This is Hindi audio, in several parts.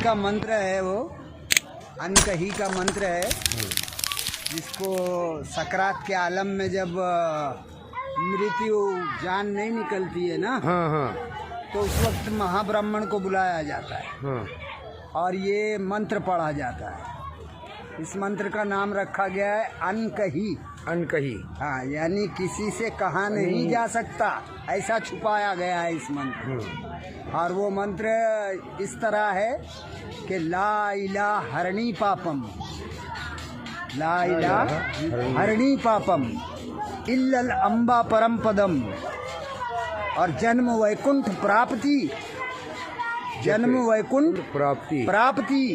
का मंत्र है, वो अनकही का मंत्र है, जिसको सकरात के आलम में जब मृत्यु जान नहीं निकलती है ना, हाँ हाँ तो उस वक्त महाब्राह्मण को बुलाया जाता है हाँ। और ये मंत्र पढ़ा जाता है। इस मंत्र का नाम रखा गया है अनकही। अनकही। हाँ, यानी किसी से कहा नहीं जा सकता, ऐसा छुपाया गया है इस मंत्र। और वो मंत्र इस तरह है कि ला इलाहा हरणी पापम, ला इलाहा हरणी पापम इल्लल अम्बा परम पदम, और जन्म वैकुंठ प्राप्ति, जन्म वैकुंठ प्राप्ति प्राप्ति,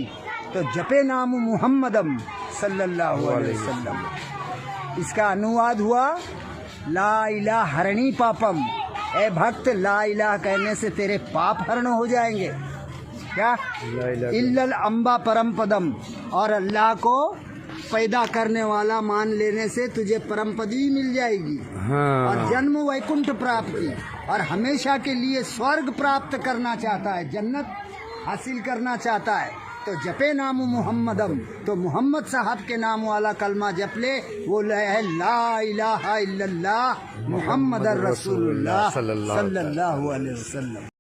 तो जपे नाम मुहम्मदम सल्लल्लाहु अलैहि वसल्लम। इसका अनुवाद हुआ ला इलाहा हरणी पापम। ए भक्त, ला इलाहा कहने से तेरे पाप हरण हो जाएंगे। क्या? इल्लल अम्बा परम पदम, और अल्लाह को पैदा करने वाला मान लेने से तुझे परम पदी मिल जाएगी। हाँ। और जन्म वैकुंठ प्राप्ति, और हमेशा के लिए स्वर्ग प्राप्त करना चाहता है, जन्नत हासिल करना चाहता है, तो जपे नाम मुहम्मदम, तो मोहम्मद साहब के नाम वाला कलमा जप ले। वो है ला इलाहा इल्लल्लाह मुहम्मदुर रसूलुल्लाह सल्लल्लाहु अलैहि वसल्लम।